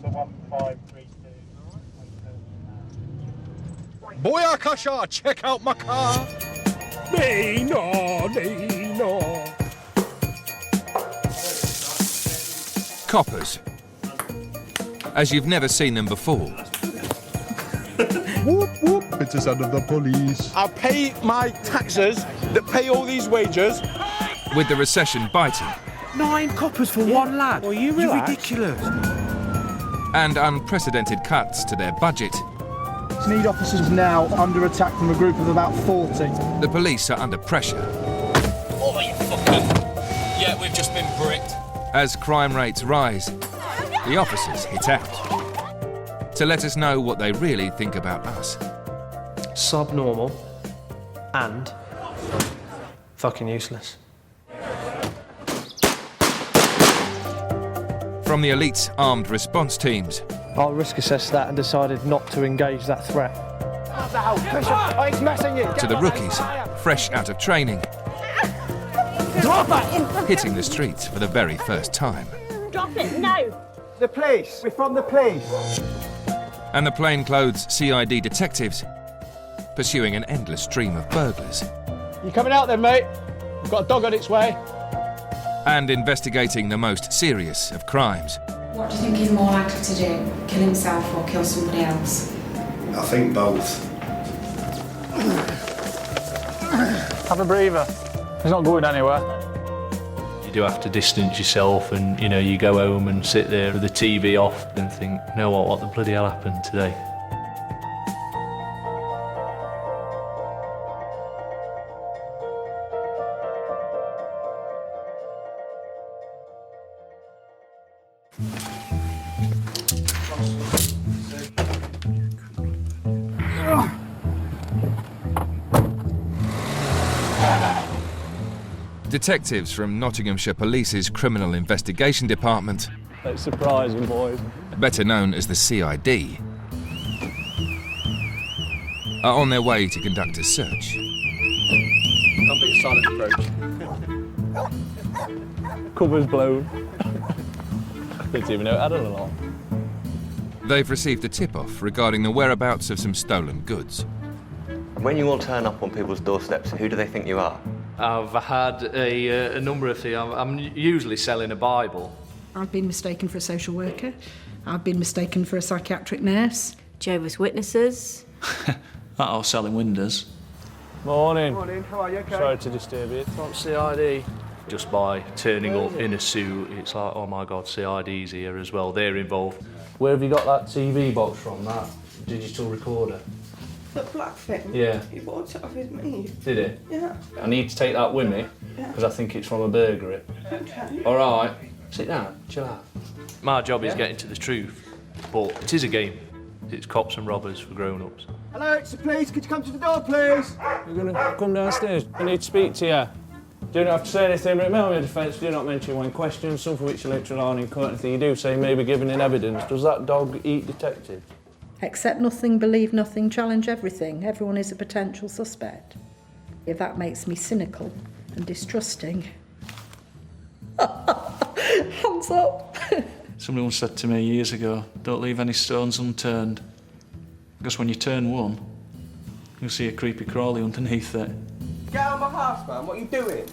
number 1532. Boyakasha, check out my car. No. Coppers. As you've never seen them before. Whoop, whoop, it's the sound of the police. I pay my taxes that pay all these wages. With the recession biting. 9 coppers for one lad? Well, you relax. You're ridiculous. And unprecedented cuts to their budget. Sneed officers now under attack from a group of about 40. The police are under pressure. Oh, you fucker. Yeah, we've just been bricked. As crime rates rise, the officers hit out. To let us know what they really think about us. Subnormal and fucking useless. From the elite armed response teams. I risk assessed that and decided not to engage that threat. To the rookies, fresh out of training. Hitting the streets for the very first time. Drop it, no! The police, we're from the police. And the plainclothes CID detectives pursuing an endless stream of burglars. You coming out then, mate? We've got a dog on its way. And investigating the most serious of crimes. What do you think he's more likely to do? Kill himself or kill somebody else? I think both. Have a breather. He's not going anywhere. You do have to distance yourself and, you know, you go home and sit there with the TV off and think, you know what the bloody hell happened today? Detectives from Nottinghamshire Police's Criminal Investigation Department, That's surprising, boys. better known as the CID, are on their way to conduct a search. Can't be a silent approach. Cover's blown. Didn't even know it had an alarm. They've received a tip-off regarding the whereabouts of some stolen goods. When you all turn up on people's doorsteps, who do they think you are? I've had a number of things. I'm usually selling a Bible. I've been mistaken for a social worker. I've been mistaken for a psychiatric nurse. Jehovah's Witnesses. Uh-oh, selling windows. Morning. Morning, how are you? Okay? Sorry to disturb you. From CID. Just by turning up in a suit, it's like, oh my God, CID's here as well. They're involved. Where have you got that TV box from, that digital recorder? The black thing? Yeah. He bought it off his mate. Did it? Yeah. I need to take that with me, because I think it's from a burglary. Okay. All right. Sit down, chill out. My job is getting to the truth, but it is a game. It's cops and robbers for grown-ups. Hello, it's the police. Could you come to the door, please? You're going to come downstairs. I need to speak to you. Do not have to say anything, but remember your defence, do not mention when questioned, some for which you later on in court. Anything you do say may be given in evidence. Does that dog eat detective? Accept nothing, believe nothing, challenge everything. Everyone is a potential suspect. If that makes me cynical and distrusting. Hands up. Somebody once said to me years ago, don't leave any stones unturned. Because when you turn one, you'll see a creepy crawly underneath it. Get out of my house, man. What are you doing?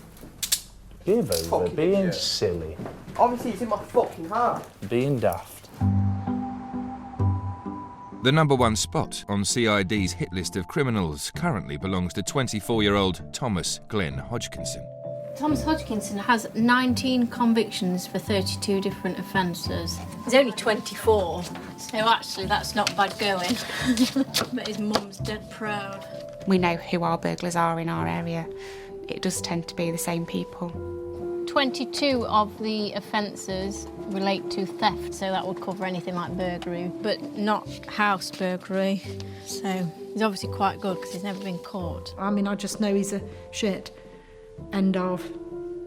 Give over, Fucking being idiot. silly. Obviously, it's in my fucking house. Being daft. The number one spot on CID's hit list of criminals currently belongs to 24-year-old Thomas Glenn Hodgkinson. Thomas Hodgkinson has 19 convictions for 32 different offences. He's only 24, so actually that's not bad going. But his mum's dead proud. We know who our burglars are in our area. It does tend to be the same people. 22 of the offences relate to theft, so that would cover anything like burglary, but not house burglary. So he's obviously quite good because he's never been caught. I mean, I just know he's a shit. End of.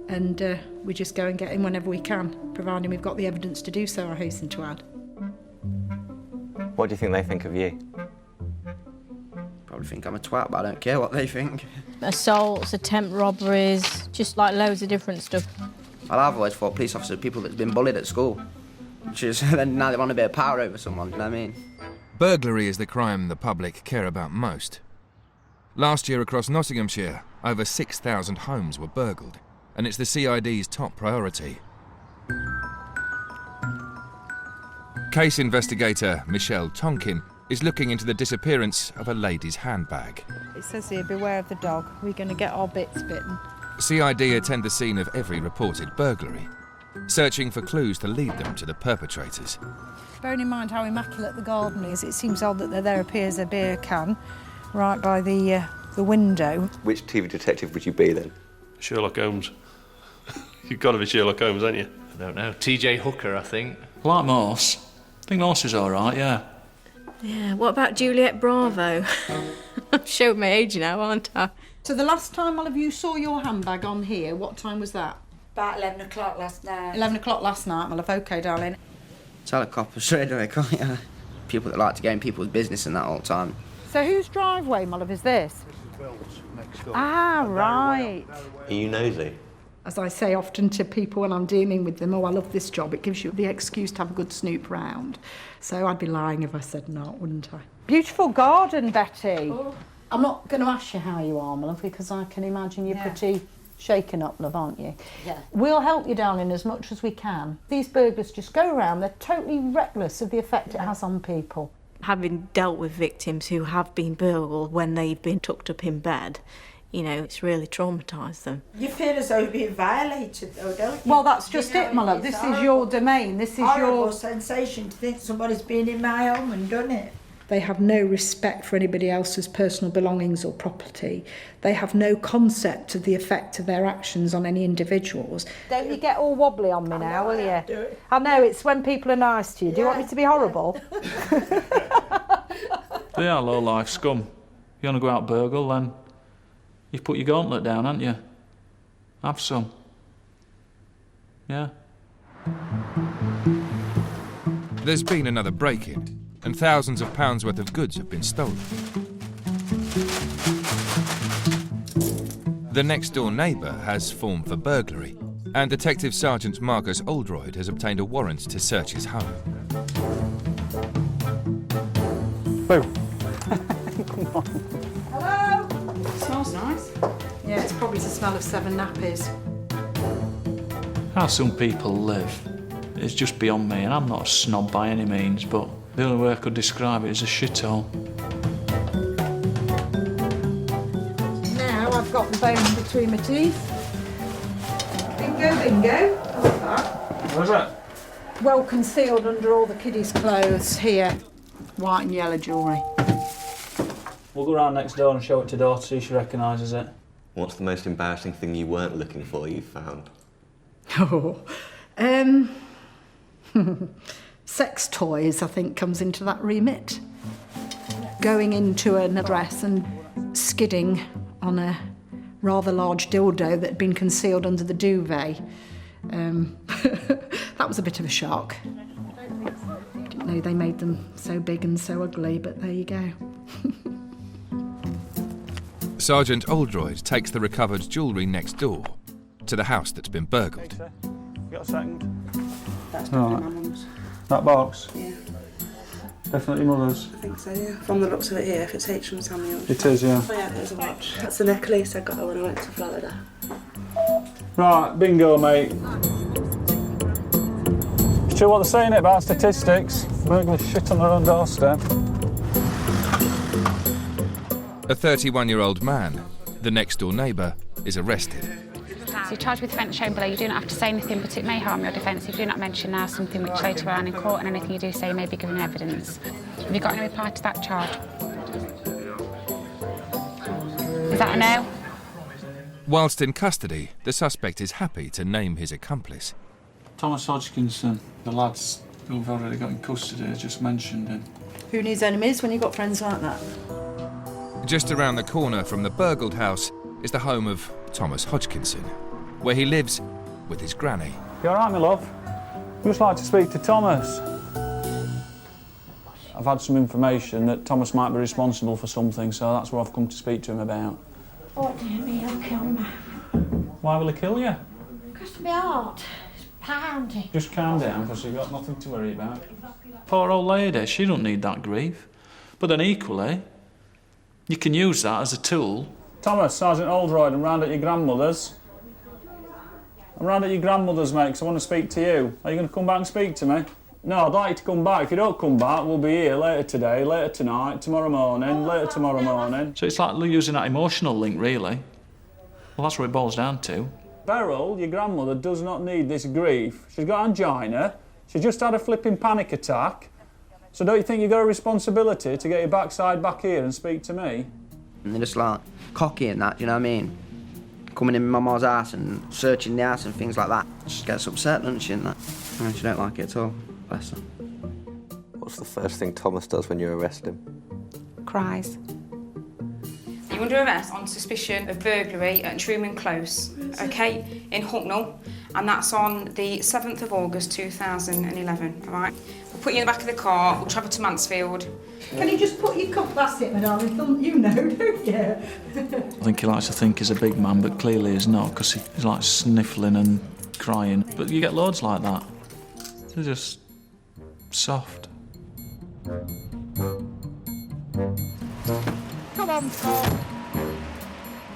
And we just go and get him whenever we can, providing we've got the evidence to do so, I hasten to add. What do you think they think of you? Probably think I'm a twat, but I don't care what they think. Assaults, attempt robberies, just like loads of different stuff. Well, I've always thought police officers are people that's been bullied at school. Then now they want a bit of power over someone, you know what I mean? Burglary is the crime the public care about most. Last year across Nottinghamshire, over 6,000 homes were burgled, and it's the CID's top priority. Case investigator Michelle Tonkin is looking into the disappearance of a lady's handbag. It says here, beware of the dog. We're going to get our bits bitten. CID attend the scene of every reported burglary, searching for clues to lead them to the perpetrators. Bearing in mind how immaculate the garden is, it seems odd that there appears a beer can right by the window. Which TV detective would you be then? Sherlock Holmes. You've got to be Sherlock Holmes, haven't you? I don't know. TJ Hooker, I think. Like Morse. I think Morse is all right, yeah. Yeah, what about Juliet Bravo? I've showed my age now, aren't I? So the last time all of you saw your handbag on here, what time was that? About 11 o'clock last night. 11 o'clock last night, my love. OK, darling. Tell a copper straight away, can't you? People that like to get in people's business and that all the time. So whose driveway, my love, is this? Ah, right. Are you nosy? As I say often to people when I'm dealing with them, oh, I love this job, it gives you the excuse to have a good snoop round. So I'd be lying if I said not, wouldn't I? Beautiful garden, Betty. Oh. I'm not going to ask you how you are, my love, because I can imagine you're pretty shaken up, love, aren't you? Yeah. We'll help you, darling, as much as we can. These burglars just go around, they're totally reckless of the effect it has on people. Having dealt with victims who have been burgled when they've been tucked up in bed, you know, it's really traumatised them. You feel as though you're being violated, though, don't you? Well, that's just it, my love. This is your domain. This is horrible sensation to think somebody's been in my home and done it. They have no respect for anybody else's personal belongings or property. They have no concept of the effect of their actions on any individuals. Don't you get all wobbly on me now, will you? I know, it's when people are nice to you. Do you want me to be horrible? They are low-life scum. You want to go out burgle, then you've put your gauntlet down, haven't you? Have some. Yeah. There's been another break-in, and thousands of pounds worth of goods have been stolen. The next-door neighbour has formed for burglary, and Detective Sergeant Marcus Oldroyd has obtained a warrant to search his home. Boom. Hello? Smells nice. Yeah, it's probably the smell of 7 nappies. How some people live is just beyond me, and I'm not a snob by any means, but the only way I could describe it is a shithole. Now I've got the bone between my teeth. Bingo, bingo. I love that. What's that? Well concealed under all the kiddies' clothes here. White and yellow jewellery. We'll go round next door and show it to Daughter, see if she recognises it. What's the most embarrassing thing you weren't looking for you've found? Oh, sex toys, I think, comes into that remit. Going into an address and skidding on a rather large dildo that had been concealed under the duvet. That was a bit of a shock. Didn't know they made them so big and so ugly, but there you go. Sergeant Oldroyd takes the recovered jewellery next door to the house that's been burgled. You got a second? That's definitely my mum's. That box? Yeah. Definitely mother's? I think so, yeah. From the looks of it here, if it's H. Samuels. It is, yeah. Oh yeah, there's a watch. That's the necklace I got her when I went to Florida. Right, bingo, mate. It's true what they're saying about statistics. Burglars shit on their own doorstep. A 31-year-old man, the next-door neighbour, is arrested. So you're charged with offence shown below. You do not have to say anything, but it may harm your defence if you do not mention now something which later on in court, and anything you do say may be given evidence. Have you got any reply to that charge? Is that a no? Whilst in custody, the suspect is happy to name his accomplice. Thomas Hodgkinson, the lads who've already got in custody, just mentioned him. Who needs enemies when you've got friends like that? Just around the corner from the burgled house is the home of Thomas Hodgkinson, where he lives with his granny. You all right, my love? I'd just like to speak to Thomas. I've had some information that Thomas might be responsible for something, so that's what I've come to speak to him about. Oh dear me, he'll kill me. Why will he kill you? Because of my heart. Pounding. Just calm down, because you've got nothing to worry about. Poor old lady, she don't need that grief. But then equally, you can use that as a tool. Thomas, Sergeant Oldroyd, I'm round at your grandmother's. I'm round at your grandmother's, mate, 'cause I want to speak to you. Are you going to come back and speak to me? No, I'd like you to come back. If you don't come back, we'll be here later today, later tonight, tomorrow morning, later tomorrow morning. So it's like using that emotional link, really. Well, that's what it boils down to. Beryl, your grandmother, does not need this grief. She's got angina. She's just had a flipping panic attack. So don't you think you've got a responsibility to get your backside back here and speak to me? And they're just like cocky and that, do you know what I mean? Coming in my mum's house and searching the house and things like that. She gets upset, doesn't she, and that? And she don't like it at all. Bless her. What's the first thing Thomas does when you arrest him? Cries. You're under arrest on suspicion of burglary at Truman Close, OK, in Hucknall, and that's on the 7th of August 2011, all right? We'll put you in the back of the car, we'll travel to Mansfield. Can you just put your cup? That's it, my darling. You know, don't you? I think he likes to think he's a big man, but clearly he's not, because he's like sniffling and crying. But you get loads like that. They're just soft. Come on, Tom.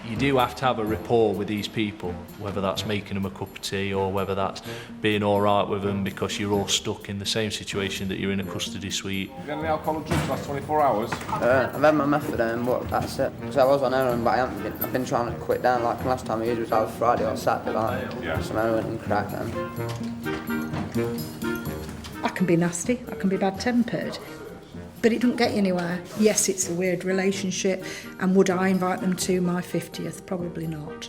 You do have to have a rapport with these people, whether that's making them a cup of tea or whether that's being all right with them because you're all stuck in the same situation that you're in a custody suite. You got any alcohol and drugs last 24 hours? I've had my methadone, but that's it. Because I was on heroin, but I've been trying to quit down. Like, the last time I used it was either Friday or Saturday, like, some heroin and crack. I can be nasty, I can be bad-tempered, but it doesn't get you anywhere. Yes, it's a weird relationship, and would I invite them to my 50th? Probably not.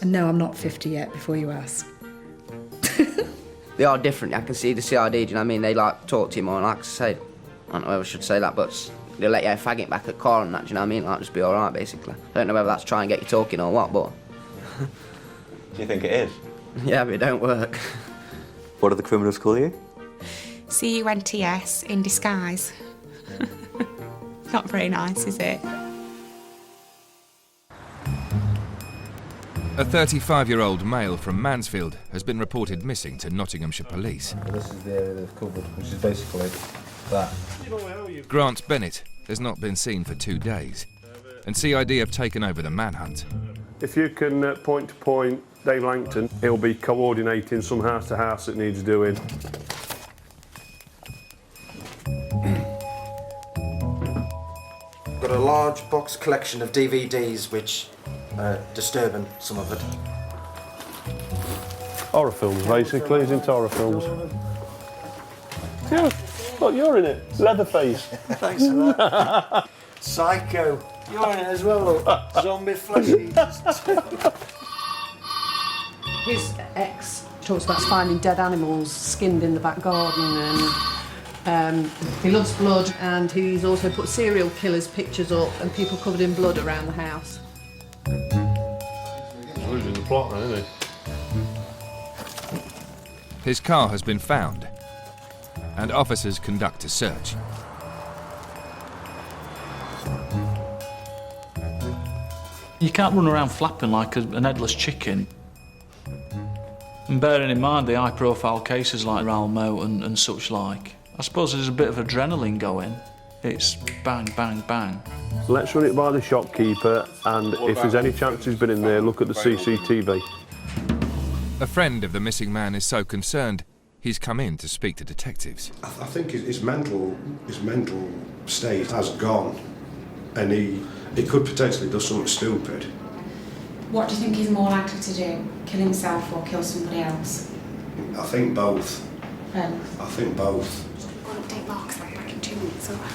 And no, I'm not 50 yet, before you ask. They are different. I can see the CID, do you know what I mean? They, like, talk to you more, and like I say, I don't know whether I should say that, but they'll let you fag it back at car and that, do you know what I mean? Like, just be all right, basically. I don't know whether that's trying to get you talking or what, but... Do you think it is? Yeah, but it don't work. What do the criminals call you? CUNTS in disguise. Not very nice, is it? A 35-year-old male from Mansfield has been reported missing to Nottinghamshire Police. This is the area they've covered, which is basically that. Grant Bennett has not been seen for 2 days, and CID have taken over the manhunt. If you can point to point Dave Langton, he'll be coordinating some house to house that needs doing. Got a large box collection of DVDs which are disturbing, some of it. Horror films, basically. He's into horror films. Yeah, look, you're in it. Leatherface. Thanks for that. Psycho. You're in it as well, look. Zombie fleshy. His ex talks about finding dead animals skinned in the back garden, and he loves blood, and he's also put serial killers' pictures up and people covered in blood around the house. He's losing the plot then, isn't he? His car has been found, and officers conduct a search. You can't run around flapping like an headless chicken. And bearing in mind the high-profile cases like Raoul Moat and such like, I suppose there's a bit of adrenaline going. It's bang, bang, bang. Let's run it by the shopkeeper, and if there's any chance he's been in there, look at the CCTV. A friend of the missing man is so concerned, he's come in to speak to detectives. I think his mental state has gone, and he could potentially do something stupid. What do you think he's more likely to do? Kill himself or kill somebody else? I think both. Both? I think both. Go and update Mark's back in 2 minutes, alright?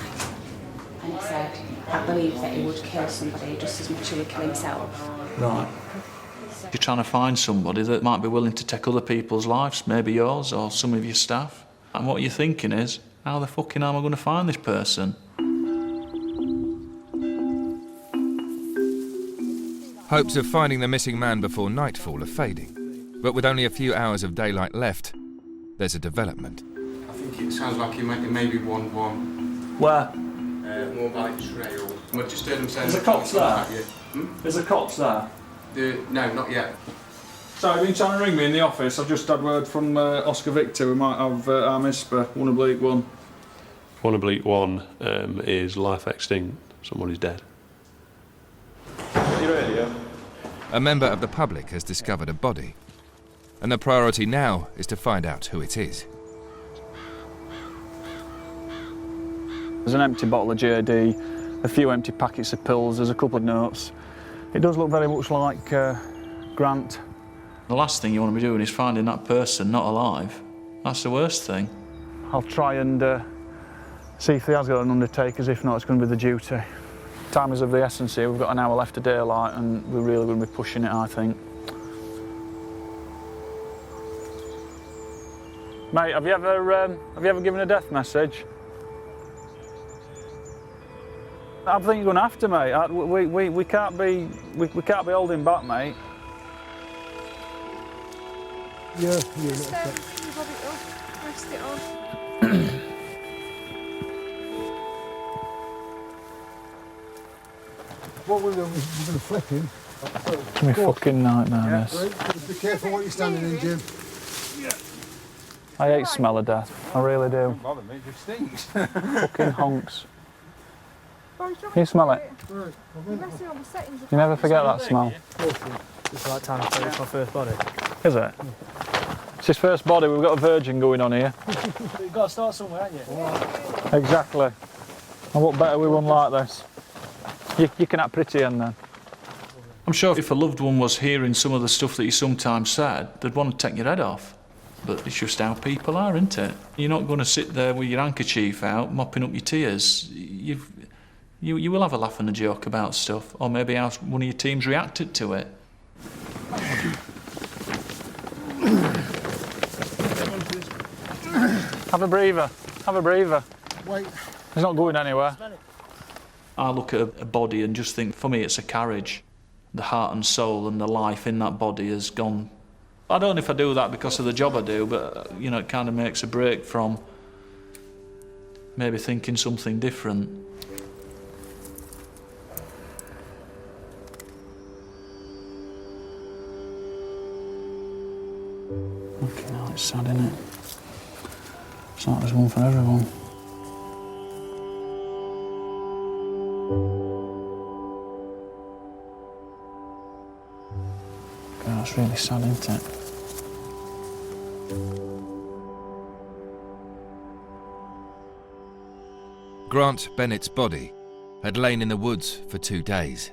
And he said, I believe that he would kill somebody just as much as he would kill himself. Right. You're trying to find somebody that might be willing to take other people's lives, maybe yours or some of your staff. And what you're thinking is, how the fucking am I going to find this person? Hopes of finding the missing man before nightfall are fading, but with only a few hours of daylight left, there's a development. I think it sounds like it may be 1-1. Where? More Valley Trail. I just heard him saying... There's a copse there? You. There's a copse there? No, not yet. So, you've been trying to ring me in the office. I've just had word from Oscar Victor. We might have our MISPA, 1 oblique 1. 1 oblique 1 is life extinct. Somebody's dead. You ready, yeah? A member of the public has discovered a body, and the priority now is to find out who it is. There's an empty bottle of JD, a few empty packets of pills, there's a couple of notes. It does look very much like Grant. The last thing you want to be doing is finding that person not alive. That's the worst thing. I'll try and see if he has got an undertaker's. If not, it's going to be the duty. Time is of the essence here. We've got an hour left of daylight and we're really going to be pushing it, I think. Mate, have you ever given a death message? I think you're going to have to, mate. We can't be holding back, mate. Yeah, rest it on. What we're going to flip him. It's my fucking nightmare, this. Right. Just be careful what you're standing in, Jim. I hate smell of death. I really do. Don't bother me, it just stinks. Fucking honks. Can you smell it? Right. You never forget that smell. It's like time to take my first body. Is it? It's his first body. We've got a virgin going on here. You've got to start somewhere, haven't you? Exactly. And what better with one like this? You can act pretty in then. I'm sure if a loved one was hearing some of the stuff that you sometimes said, they'd want to take your head off. But it's just how people are, isn't it? You're not going to sit there with your handkerchief out, mopping up your tears. You will have a laugh and a joke about stuff, or maybe how one of your teams reacted to it. Have a breather. Have a breather. Wait. He's not going anywhere. I look at a body and just think, for me, it's a carriage. The heart and soul and the life in that body has gone. I don't know if I do that because of the job I do, but, you know, it kind of makes a break from maybe thinking something different. Okay, now it's sad, isn't it? It's like there's one for everyone. God, that's really sad, isn't it? Grant Bennett's body had lain in the woods for 2 days.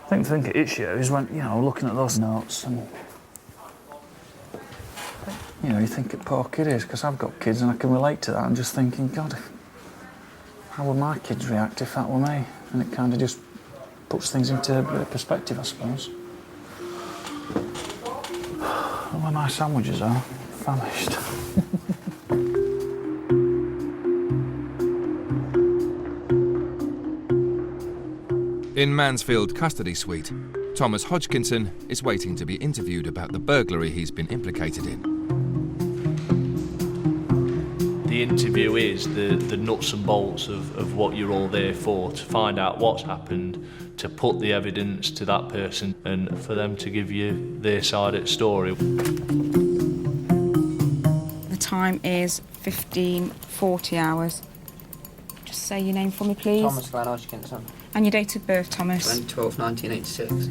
I think the thing that hits you is when, you know, looking at those notes and, you know, you think it poor kid is, because I've got kids and I can relate to that and just thinking, God, how would my kids react if that were me? And it kind of just puts things into perspective, I suppose. Oh, where my sandwiches are, famished. In Mansfield Custody Suite, Thomas Hodgkinson is waiting to be interviewed about the burglary he's been implicated in. The interview is the nuts and bolts of what you're all there for, to find out what's happened, to put the evidence to that person and for them to give you their side of the story. The time is 15:40 hours. Just say your name for me, please. Thomas Glenn Hodgkinson. And your date of birth, Thomas? 12/1986.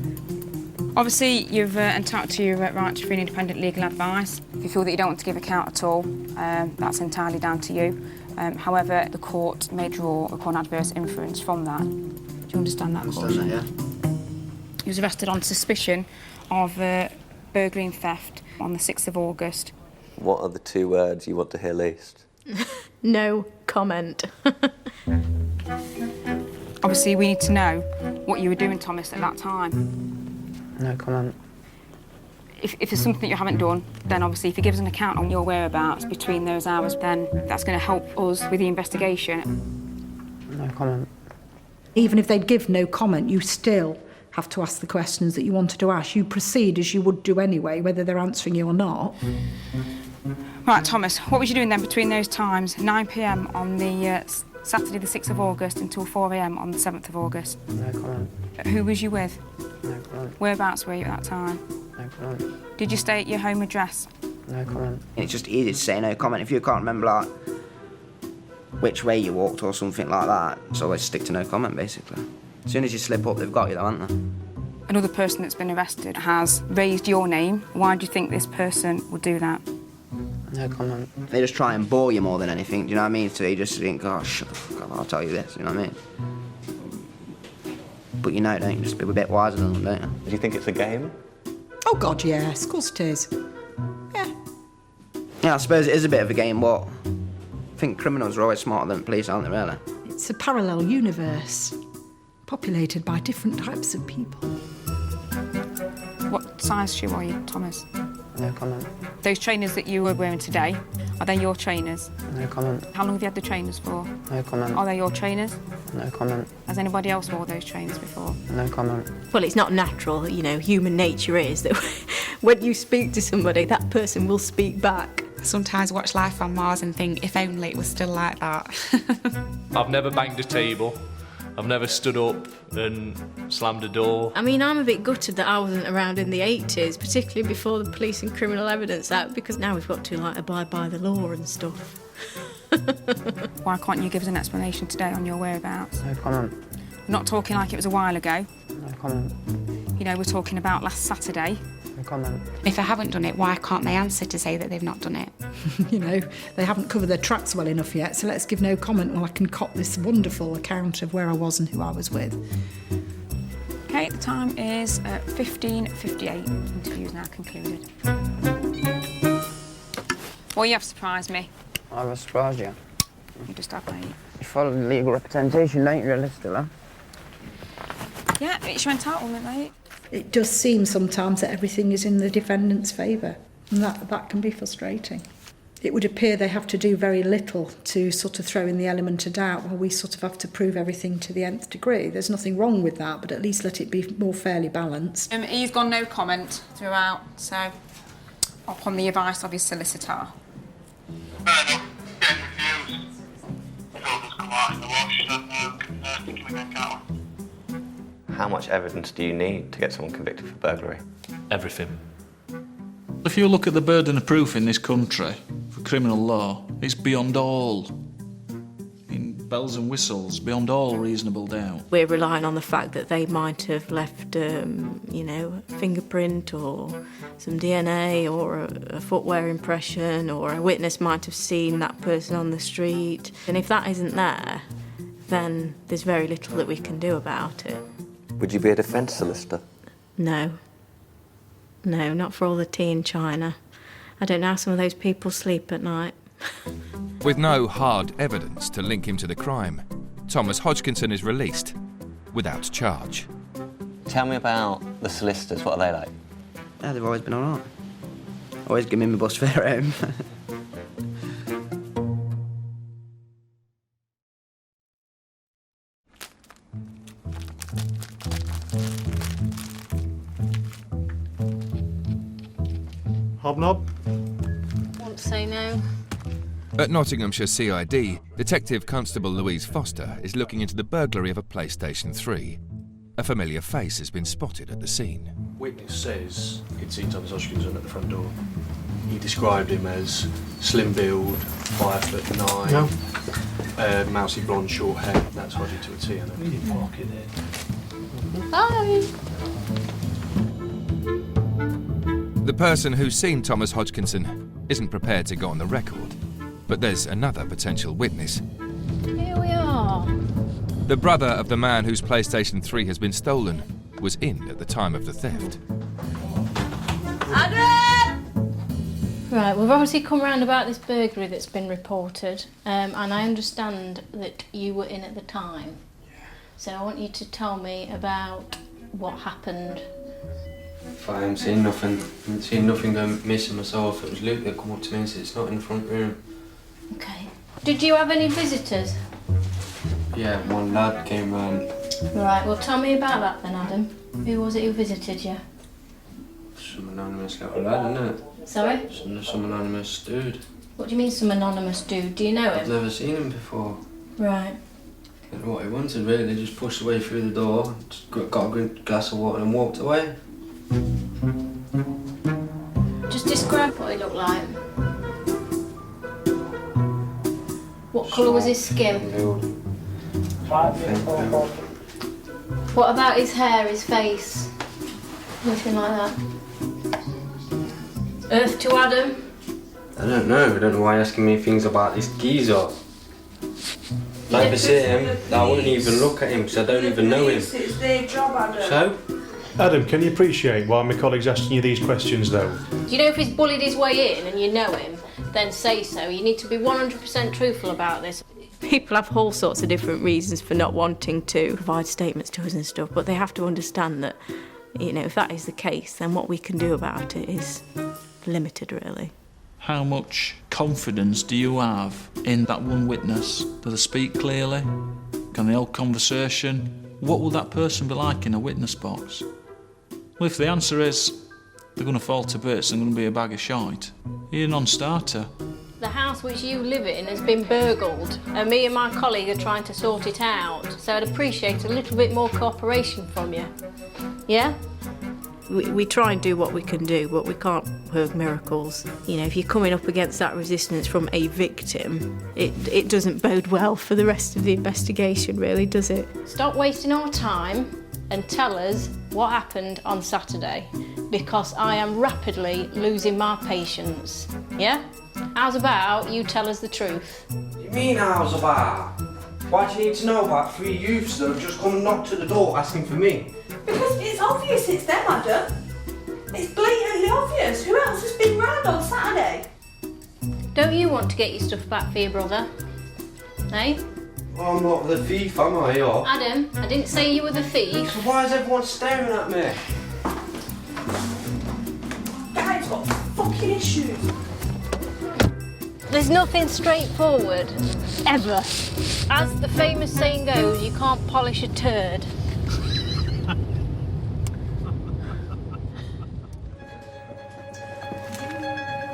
Obviously, you've entitled to your right to free and independent legal advice. If you feel that you don't want to give account at all, that's entirely down to you. However, the court may draw upon adverse inference from that. Do you understand that? I understand that, yeah. He was arrested on suspicion of burglary and theft on the 6th of August. What are the 2 words you want to hear least? No comment. Obviously, we need to know what you were doing, Thomas, at that time. No comment. If there's something that you haven't done, then obviously if you give us an account on your whereabouts between those hours, then that's going to help us with the investigation. No comment. Even if they'd give no comment, you still have to ask the questions that you wanted to ask. You proceed as you would do anyway, whether they're answering you or not. Right, Thomas, what was you doing then between those times, 9 p.m. on the Saturday the 6th of August until 4 a.m. on the 7th of August? No comment. Who was you with? No comment. Whereabouts were you at that time? No comment. Did you stay at your home address? No comment. It's just easy to say no comment. If you can't remember, like, which way you walked or something like that, so always stick to no comment, basically. As soon as you slip up, they've got you, though, haven't they? Another person that's been arrested has raised your name. Why do you think this person would do that? No comment. They just try and bore you more than anything, do you know what I mean? So you just think, oh, shut the fuck up, I'll tell you this, you know what I mean? But you know, don't you? Just be a bit wiser than them, don't you? Do you think it's a game? Oh, God, yes, of course it is. Yeah, I suppose it is a bit of a game, but I think criminals are always smarter than police, aren't they, really? It's a parallel universe, populated by different types of people. What size shoe are you, Thomas? No comment. Those trainers that you were wearing today, are they your trainers? No comment. How long have you had the trainers for? No comment. Are they your trainers? No comment. Has anybody else wore those trainers before? No comment. Well, it's not natural, you know, human nature is that when you speak to somebody, that person will speak back. Sometimes watch Life on Mars and think, if only it was still like that. I've never banged a table. I've never stood up and slammed a door. I mean, I'm a bit gutted that I wasn't around in the 80s, particularly before the Police and Criminal Evidence Act, because now we've got to, like, abide by the law and stuff. Why can't you give us an explanation today on your whereabouts? No comment. We're not talking like it was a while ago. No comment. You know, we're talking about last Saturday. No comment. If they haven't done it, why can't they answer to say that they've not done it? You know, they haven't covered their tracks well enough yet, so let's give no comment while I can cop this wonderful account of where I was and who I was with. OK, the time is 15:58. Interview's now concluded. Well, you have surprised me. I was surprised you. You just have, mate. You follow the legal representation, don't you, realistically? Yeah, it's your entitlement, mate. It does seem sometimes that everything is in the defendant's favour, and that can be frustrating. It would appear they have to do very little to sort of throw in the element of doubt, while we sort of have to prove everything to the nth degree. There's nothing wrong with that, but at least let it be more fairly balanced. He's gone no comment throughout, so upon the advice of his solicitor. How much evidence do you need to get someone convicted for burglary? Everything. If you look at the burden of proof in this country for criminal law, it's beyond all. In bells and whistles, beyond all reasonable doubt. We're relying on the fact that they might have left, you know, a fingerprint or some DNA or a footwear impression, or a witness might have seen that person on the street. And if that isn't there, then there's very little that we can do about it. Would you be a defence solicitor? No. No, not for all the tea in China. I don't know how some of those people sleep at night. With no hard evidence to link him to the crime, Thomas Hodgkinson is released without charge. Tell me about the solicitors. What are they like? Yeah, they've always been all right. Always give me my bus fare home. Hobnob? Won't say no. At Nottinghamshire CID, Detective Constable Louise Foster is looking into the burglary of a PlayStation 3. A familiar face has been spotted at the scene. Witness says he'd seen Thomas Hodgkinson at the front door. He described him as slim build, 5'9". No. Mousy blonde, short hair. That's Hodgie to a T, and a kid pocket there. Hi. The person who's seen Thomas Hodgkinson isn't prepared to go on the record, but there's another potential witness. Here we are. The brother of the man whose PlayStation 3 has been stolen was in at the time of the theft. Adam! Right, we've obviously come round about this burglary that's been reported, and I understand that you were in at the time. So I want you to tell me about what happened. I haven't seen nothing going missing myself. It was Luke that come up to me and said it's not in the front room. Okay. Did you have any visitors? Yeah, one lad came round. Right, well tell me about that then, Adam. Who was it who visited you? Some anonymous little lad, isn't it? Sorry? Some anonymous dude. What do you mean some anonymous dude? Do you know I've him? never seen him before. Right. I don't know what he wanted really, they just pushed away through the door, just got a glass of water and walked away. Just describe what he looked like. What colour was his skin? What about his hair, his face? Anything like that? Earth to Adam? I don't know why you're asking me things about this geezer. If I see him, I wouldn't even look at him because I don't even know him. It's their job, Adam. So? Adam, can you appreciate why my colleague's asking you these questions though? Do you know if he's bullied his way in and you know him, then say so. You need to be 100% truthful about this. People have all sorts of different reasons for not wanting to provide statements to us and stuff, but they have to understand that, you know, if that is the case, then what we can do about it is limited, really. How much confidence do you have in that one witness? Do they speak clearly? Can they hold conversation? What will that person be like in a witness box? Well, if the answer is they're going to fall to bits and going to be a bag of shite, you're a non-starter. The house which you live in has been burgled, and me and my colleague are trying to sort it out, so I'd appreciate a little bit more cooperation from you. Yeah? We try and do what we can do, but we can't work miracles. You know, if you're coming up against that resistance from a victim, it doesn't bode well for the rest of the investigation, really, does it? Stop wasting our time and tell us what happened on Saturday, because I am rapidly losing my patience. Yeah? How's about you tell us the truth? What do you mean how's about? Why do you need to know about 3 youths that have just come and knocked at the door asking for me? Because it's obvious it's them, Adam. It's blatantly obvious. Who else has been round on Saturday? Don't you want to get your stuff back for your brother? Eh? Well, I'm not the thief, am I? Or... Adam, I didn't say you were the thief. So why is everyone staring at me? Guy's got fucking issues. There's nothing straightforward, ever. As the famous saying goes, you can't polish a turd.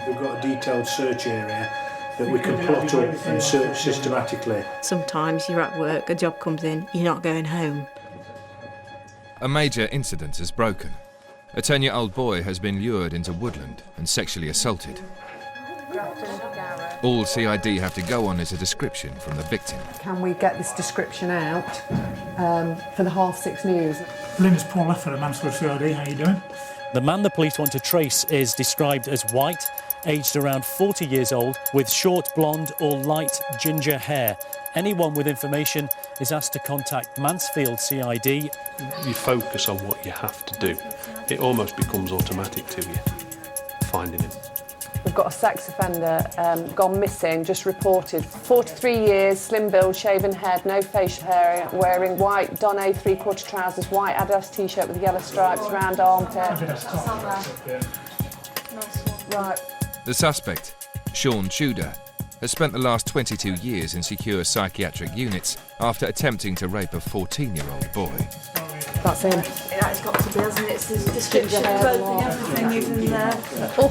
We've got a detailed search area that we can plot up and search systematically. Sometimes you're at work, a job comes in, you're not going home. A major incident has broken. A 10-year-old boy has been lured into woodland and sexually assaulted. All CID have to go on is a description from the victim. Can we get this description out for the 6:30 news? My name is Paul Lefford, I'm Mansfield CID. How are you doing? The man the police want to trace is described as white, aged around 40 years old, with short blonde or light ginger hair. Anyone with information is asked to contact Mansfield CID. You focus on what you have to do. It almost becomes automatic to you, finding him. We've got a sex offender gone missing, just reported. 43 years, slim build, shaven head, no facial hair, wearing white Don A 3/4 trousers, white Adidas t-shirt with yellow stripes, round armpit. Right. The suspect, Sean Tudor, has spent the last 22 years in secure psychiatric units after attempting to rape a 14-year-old boy. That's him. It's got to be, hasn't it? It's the description of everything is in there. Oh,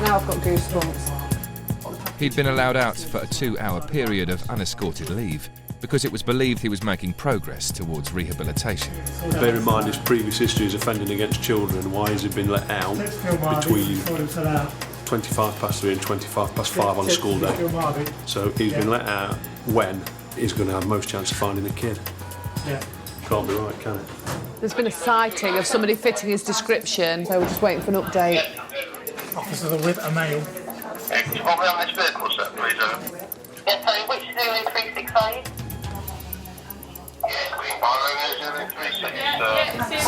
now I've got goosebumps. He'd been allowed out for a 2-hour period of unescorted leave because it was believed he was making progress towards rehabilitation. Bear in mind his previous history is offending against children. Why has he been let out between 3:25 and 5:25 on a school day? So he's been let out when he's going to have most chance of finding the kid. Yeah. Can't be right, can it? There's been a sighting of somebody fitting his description, so we're just waiting for an update. Officers are with a male. Can you put me on this vehicle, sir, please? Yeah, sorry, which 0365?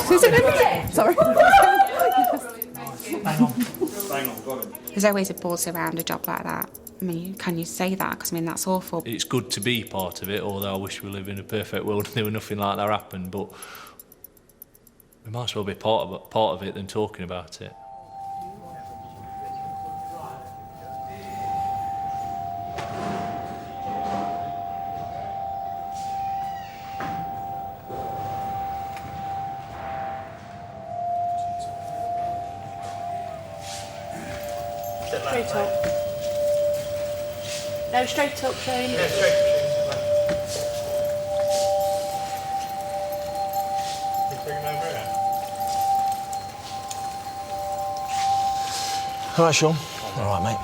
Who's it going to Sorry. Hang on, got it. There's always a buzz around a job like that. I mean, can you say that? Because, I mean, that's awful. It's good to be part of it, although I wish we lived in a perfect world and there was nothing like that happened, but we might as well be part of it than talking about it. Straight up. No, straight up, Shane. Yeah, straight up. All right, Sean. All right, mate.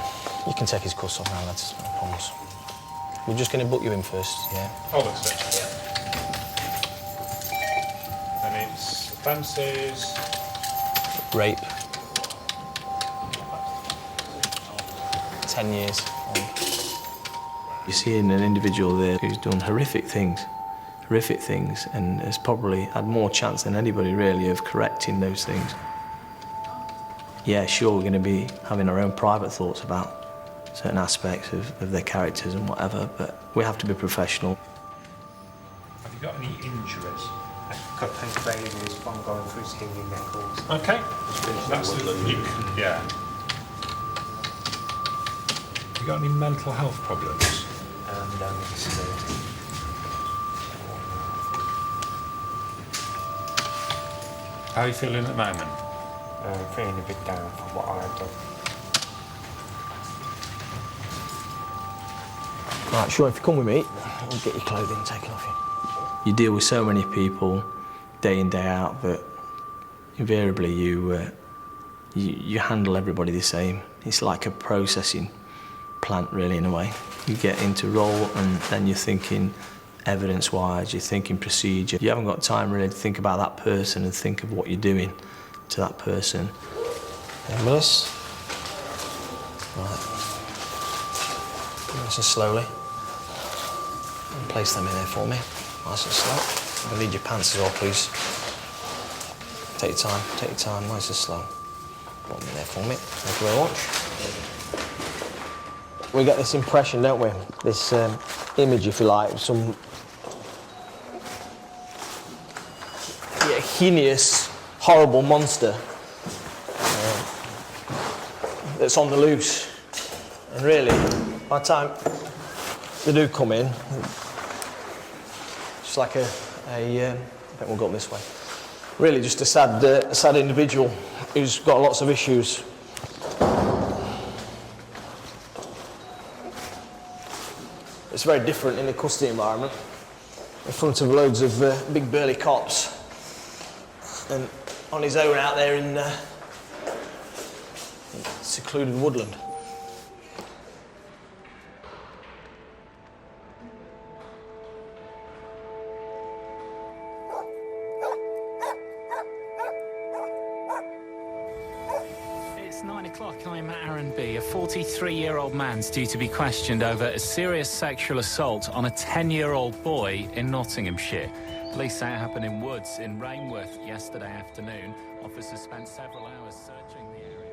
You can take his cuss off now, lads. No problems. We're just going to book you in first, yeah? Hold on a second. And it's offences. Rape. 10 years. You're seeing an individual there who's done horrific things, and has probably had more chance than anybody really of correcting those things. Yeah, sure, we're going to be having our own private thoughts about certain aspects of their characters and whatever, but we have to be professional. Have you got any injuries? I've got pancreatitis, one going through stinging nettles. Okay. That's yeah. Have you got any mental health problems? No, How are you feeling at the moment? feeling a bit down for what I've done. Right, sure, if you come with me, we'll get your clothing taken off you. You deal with so many people day in, day out that invariably you handle everybody the same. It's like a processing plant, really, in a way. You get into role and then you're thinking evidence-wise, you're thinking procedure. You haven't got time really to think about that person and think of what you're doing to that person. Melissa? Right. Nice and slowly. And place them in there for me. Nice and slow. I'm gonna need your pants as well, please. Take your time, nice and slow. Put them in there for me. Thank you very much. We get this impression, don't we? This image, if you like, of some heinous, horrible monster that's on the loose. And really, by the time they do come in, it's like I think we'll go up this way. Really just a sad individual who's got lots of issues. It's very different in a custody environment, in front of loads of big burly cops, and on his own out there in secluded woodland. It's 9 o'clock. I'm at Aaron B. A 43-year-old man's due to be questioned over a serious sexual assault on a 10-year-old boy in Nottinghamshire. Police say it happened in woods in Rainworth yesterday afternoon. Officers spent several hours searching the area.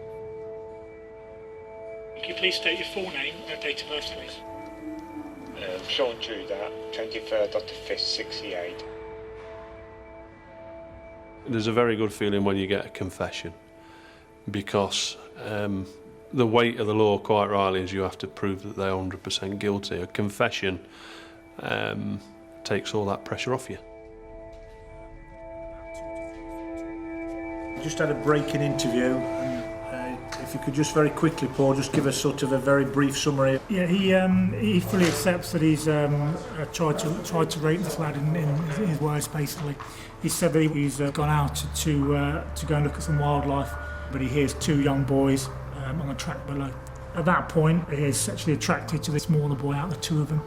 Could you please state your full name and date of birth, please? Sean Tudor, 23rd of the 5th, 68. There's a very good feeling when you get a confession, because the weight of the law, quite rightly, is you have to prove that they're 100% guilty. A confession takes all that pressure off you. Just had a break-in interview, and if you could just very quickly, Paul, just give us sort of a very brief summary. Yeah, he fully accepts that he's tried to rape this lad in his words. Basically, he said that he's gone out to go and look at some wildlife, but he hears two young boys on the track below. At that point, he is sexually attracted to the smaller boy out of the two of them.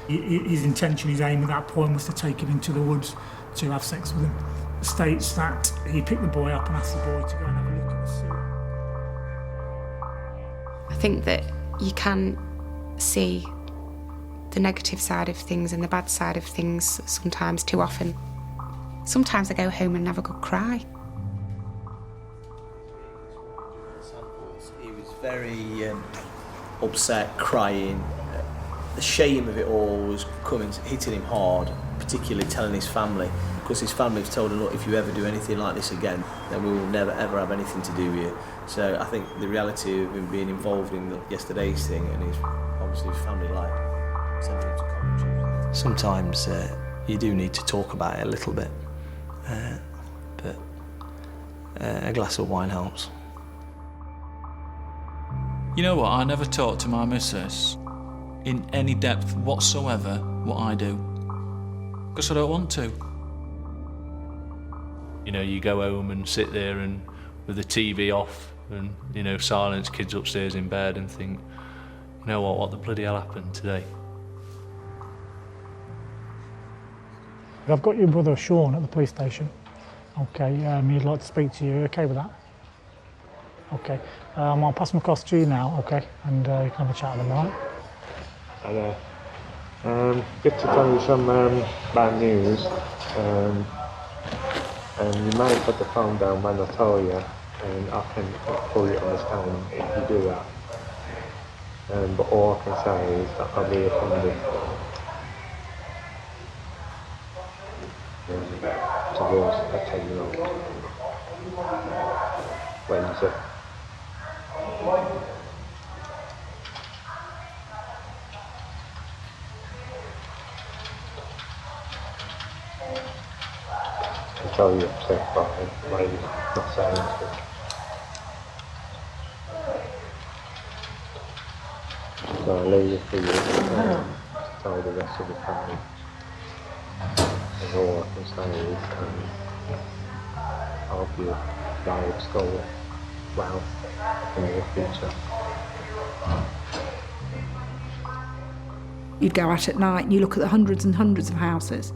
His intention, his aim at that point was to take him into the woods to have sex with him. States that he picked the boy up and asked the boy to go and have a look at the zoo. I think that you can see the negative side of things and the bad side of things sometimes too often. Sometimes I go home and have a good cry. He was very upset, crying. The shame of it all was hitting him hard, particularly telling his family, because his family have told him, look, if you ever do anything like this again, then we will never ever have anything to do with you. So I think the reality of him being involved in yesterday's thing, and obviously his family like sending him to Coventry. Sometimes you do need to talk about it a little bit, but a glass of wine helps. You know what? I never talk to my missus in any depth whatsoever what I do, because I don't want to. You know, you go home and sit there and with the TV off and, you know, silence kids upstairs in bed and think, you know what the bloody hell happened today? I've got your brother Sean at the police station. Okay, he'd like to speak to you. Okay with that? Okay, I'll pass him across to you now, okay? And you can have a chat with him, all right? Hello. Good to tell you some bad news. You may put the phone down when I tell you, and I can fully understand if you do that. But all I can say is that I'll be offended. Towards a 10-year-old. Wednesday. I tell you upset by why you're not saying anything. So I'll leave it for you to tell the rest of the family. And all I can say is I hope you lives go well in your future. You'd go out at night and you look at the hundreds and hundreds of houses.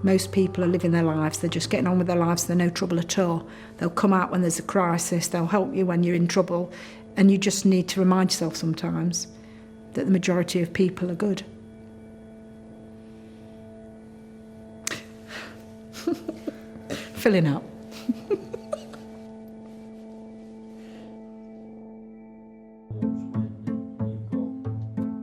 Most people are living their lives, they're just getting on with their lives, they're no trouble at all. They'll come out when there's a crisis, they'll help you when you're in trouble, and you just need to remind yourself sometimes that the majority of people are good. Filling up.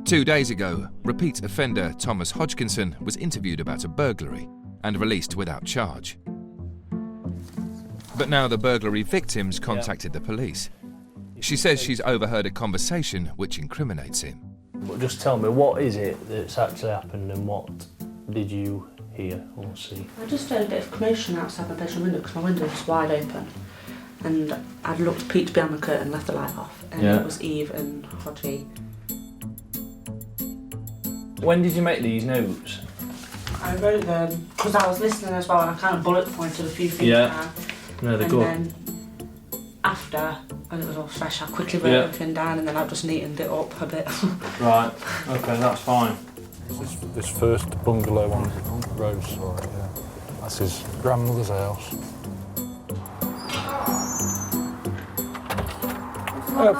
Two days ago, repeat offender Thomas Hodgkinson was interviewed about a burglary and released without charge. But now the burglary victims contacted the police. She says she's overheard a conversation which incriminates him. But just tell me, what is it that's actually happened and what did you hear or see? I just heard a bit of commotion outside my bedroom window because my window was wide open. And I'd peeked behind the curtain, left the light off, and it was Eve and Hodgie. When did you make these notes? I wrote them because I was listening as well, and I kind of bullet pointed a few things down. No, they're good. And then after, when it was all fresh, I quickly wrote everything down, and then I just neatened it up a bit. Right. Okay, that's fine. This first bungalow on the roadside, that's his grandmother's house.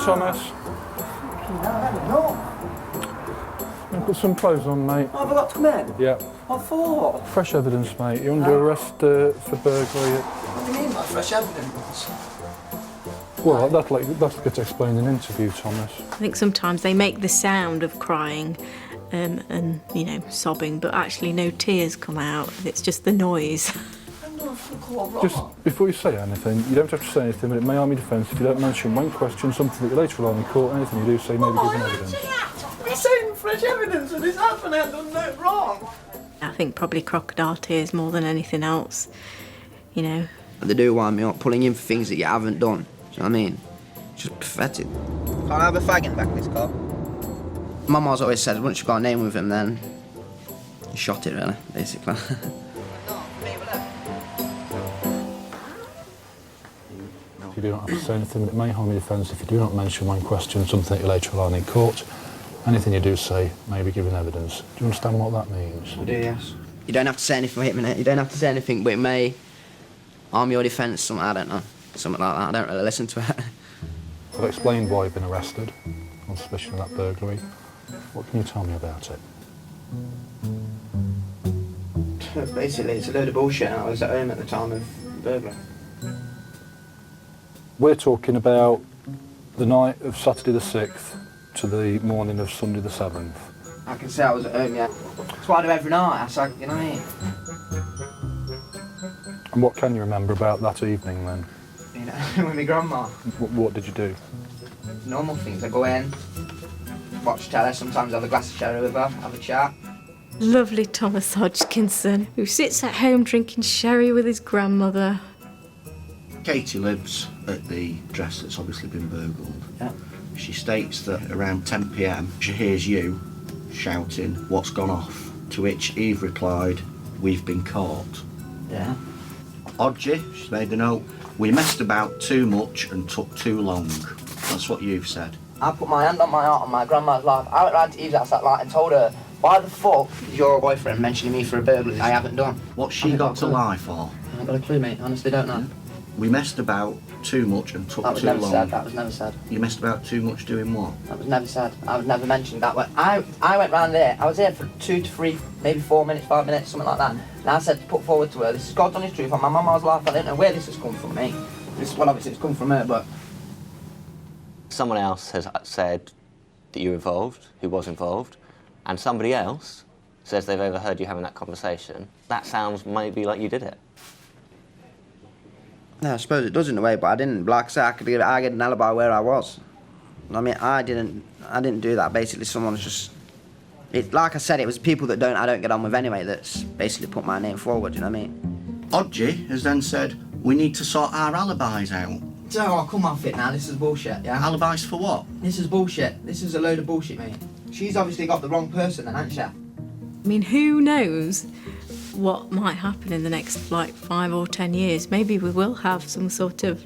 Thomas. Put some clothes on, mate. Oh, have I got to come in? Yeah. What for? Fresh evidence, mate. You're under arrest for burglary. What do you mean by fresh evidence? Well, that'll get explained in an interview, Thomas. I think sometimes they make the sound of crying and, you know, sobbing, but actually no tears come out. It's just the noise. Just before you say anything, you don't have to say anything, but it may harm your defence if you don't mention one question, something that you later on in court, anything you do say, maybe give an evidence. You're saying fresh evidence and it's happened, I've done no wrong. I think probably crocodile tears more than anything else, you know. They do wind me up, pulling in for things that you haven't done. Do you know what I mean? It's just pathetic. Can't I have a fag in the back of this car? Mama's always said once you've got a name with him, then you shot it, really, basically. You do not have to say anything, but it may harm your defence if you do not mention one question, something that you later on in court. Anything you do say, maybe give an evidence. Do you understand what that means? I do, yes. You don't have to say anything, wait a minute. You don't have to say anything, but it may harm your defence, something, I don't know. Something like that, I don't really listen to it. I've explained why you've been arrested on suspicion of that burglary. What can you tell me about it? Basically, it's a load of bullshit. I was at home at the time of the burglary. We're talking about the night of Saturday the 6th to the morning of Sunday the 7th. I can say I was at home, yeah. That's what I do every night, you know what I mean? And what can you remember about that evening then? You know, with my grandma. What did you do? Normal things. I go in, watch telly, sometimes have a glass of sherry with her, have a chat. Lovely Thomas Hodgkinson, who sits at home drinking sherry with his grandmother. Katie lives at the address that's obviously been burgled. Yeah. She states that around 10 p.m. she hears you shouting, "What's gone off?" To which Eve replied, "We've been caught." Yeah. Odgie, she's made a note, We messed about too much and took too long. That's what you've said. I put my hand on my heart on my grandma's life. I went round to Eve's house that night and told her, why the fuck is your boyfriend mentioning me for a burglary I haven't done? What's she got to lie for? I haven't got a clue, mate. Honestly, don't know. We messed about too much and took too long. That was never said. That was never said. You messed about too much doing what? That was never said. I was never mentioned that way. I went round there. I was there for 2 to 3, maybe 4 minutes, 5 minutes, something like that. And I said to put forward to her, this is God's honest truth on my mama's life. I don't know where this has come from, mate. Well, obviously it's come from her, but... Someone else has said that you were involved, who was involved, and somebody else says they've overheard you having that conversation. That sounds maybe like you did it. Yeah, I suppose it does in a way, but I didn't. Like I said, I get an alibi where I was. I mean, I didn't do that. Basically, someone's just... like I said, it was people that I don't get on with anyway that's basically put my name forward, you know what I mean? Odgie has then said, we need to sort our alibis out. Oh, come off it now, this is bullshit, yeah? Alibis for what? This is bullshit. This is a load of bullshit, mate. She's obviously got the wrong person then, hasn't she? I mean, who knows what might happen in the next, like, 5 or 10 years. Maybe we will have some sort of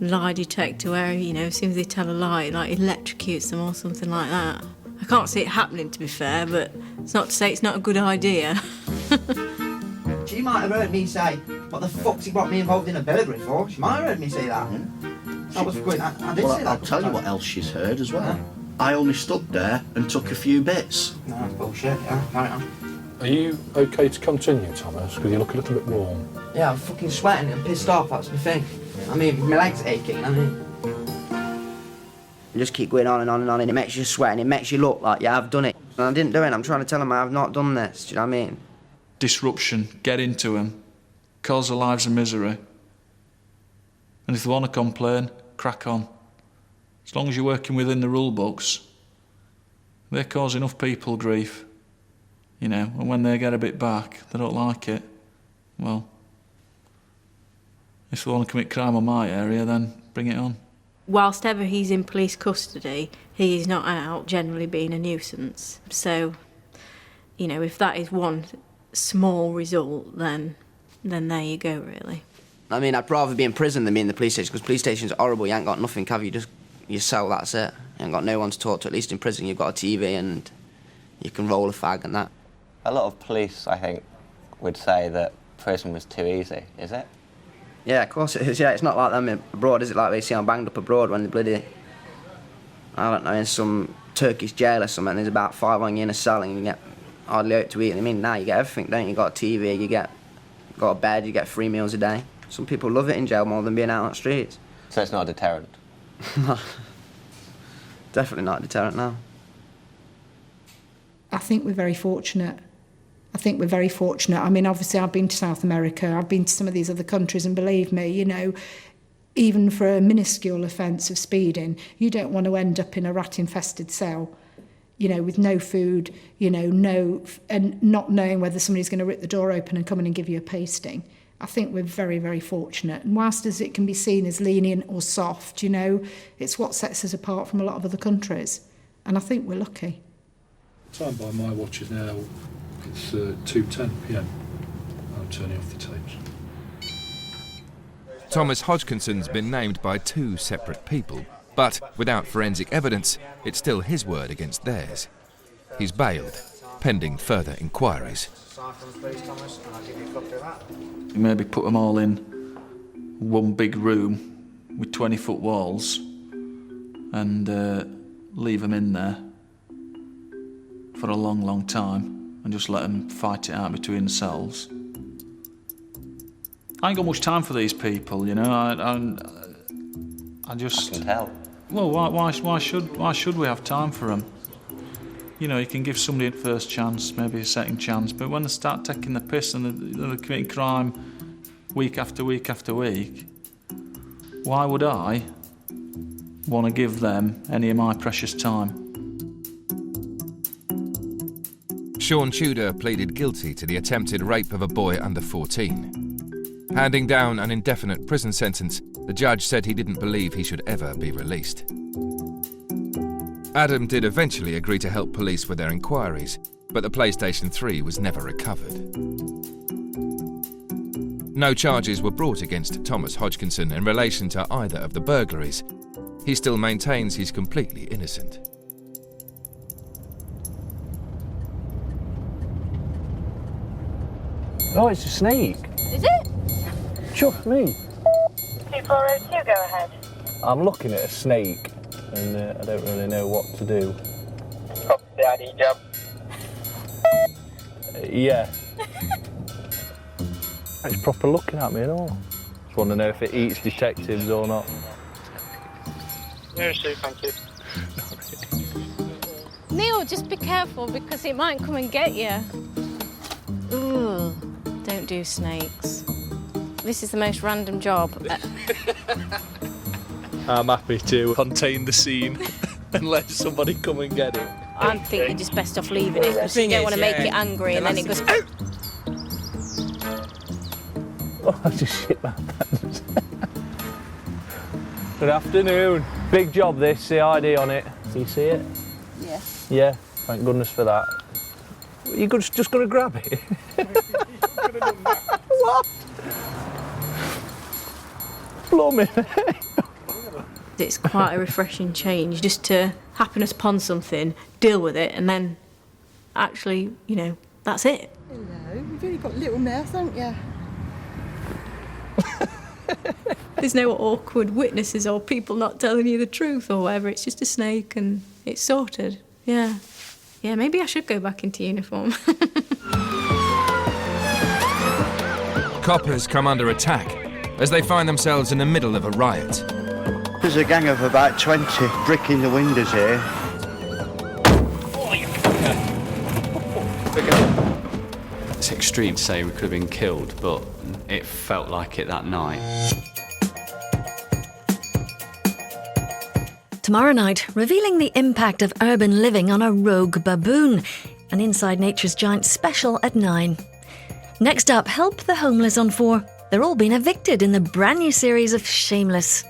lie detector where, you know, as soon as they tell a lie, it, like, electrocutes them or something like that. I can't see it happening, to be fair, but it's not to say it's not a good idea. She might have heard me say, what the fuck's he got me involved in a burglary for? She might have heard me say that. I was going, I did say that. I'll tell you what else she's heard as well. I only stood there and took a few bits. No, that's bullshit, yeah. Carry on. Are you okay to continue, Thomas? Because you look a little bit warm. Yeah, I'm fucking sweating and pissed off, that's the thing. I mean, my leg's aching, I mean. You just keep going on and on and on, and it makes you sweat, and it makes you look like, yeah, I've done it. And I didn't do it, I'm trying to tell them I've not done this, do you know what I mean? Disruption, get into them, cause their lives a misery. And if they want to complain, crack on. As long as you're working within the rule books, they cause enough people grief. You know, and when they get a bit back, they don't like it. Well, if they want to commit crime on my area, then bring it on. Whilst ever he's in police custody, he is not out generally being a nuisance. So, you know, if that is one small result, then there you go, really. I mean, I'd rather be in prison than be in the police station, because police station's horrible. You ain't got nothing, have you? Just your cell, that's it. You ain't got no one to talk to. At least in prison, you've got a TV and you can roll a fag and that. A lot of police, I think, would say that prison was too easy, is it? Yeah, of course it is, yeah. It's not like them abroad, is it? Like they see I'm banged up abroad when they bloody... I don't know, in some Turkish jail or something, there's about 5 on you in a cell and you get hardly out to eat. I mean, now you get everything, don't you? You got a TV, you got a bed, you get 3 meals a day. Some people love it in jail more than being out on the streets. So it's not a deterrent? No. Definitely not a deterrent, no. I think we're very fortunate. I mean, obviously, I've been to South America, I've been to some of these other countries, and believe me, you know, even for a minuscule offence of speeding, you don't want to end up in a rat-infested cell, you know, with no food, you know, and not knowing whether somebody's going to rip the door open and come in and give you a pasting. I think we're very, very fortunate. And whilst as it can be seen as lenient or soft, you know, it's what sets us apart from a lot of other countries. And I think we're lucky. Time by my watches now, it's 2:10 p.m. I'm turning off the tapes. Thomas Hodgkinson's been named by 2 separate people, but without forensic evidence, it's still his word against theirs. He's bailed, pending further inquiries. Maybe put them all in one big room with 20-foot walls and leave them in there for a long, long time and just let them fight it out between themselves. I ain't got much time for these people, you know. I just... I can tell. Well, why should we have time for them? You know, you can give somebody a first chance, maybe a second chance, but when they start taking the piss and they're committing crime week after week after week, why would I want to give them any of my precious time? Sean Tudor pleaded guilty to the attempted rape of a boy under 14. Handing down an indefinite prison sentence, the judge said he didn't believe he should ever be released. Adam did eventually agree to help police with their inquiries, but the PlayStation 3 was never recovered. No charges were brought against Thomas Hodgkinson in relation to either of the burglaries. He still maintains he's completely innocent. Oh, it's a snake. Is it? Chuff me. 2402, go ahead. I'm looking at a snake and I don't really know what to do. Copy the ID job. Yeah. It's proper looking at me and all. Just want to know if it eats detectives or not. No, Sue, thank you. Neil, just be careful because it might come and get you. Ooh, don't do snakes. This is the most random job. I'm happy to contain the scene and let somebody come and get it. I think you're just best off leaving it because you don't want to make it angry and then it goes. Oh, I just shit my pants. Good afternoon. Big job this, CID on it. Do you see it? Yeah. Yeah, thank goodness for that. You're just going to grab it? What? Blooming. It's quite a refreshing change just to happen upon something, deal with it, and then actually, you know, that's it. Hello, you've really got a little mouth, haven't you? There's no awkward witnesses or people not telling you the truth or whatever. It's just a snake and it's sorted. Yeah. Yeah, maybe I should go back into uniform. Coppers come under attack as they find themselves in the middle of a riot. There's a gang of about 20 bricking the windows here. It's extreme to say we could have been killed, but it felt like it that night. Tomorrow night, revealing the impact of urban living on a rogue baboon. An Inside Nature's Giant special at 9. Next up, help the homeless on 4. They're all being evicted in the brand new series of Shameless.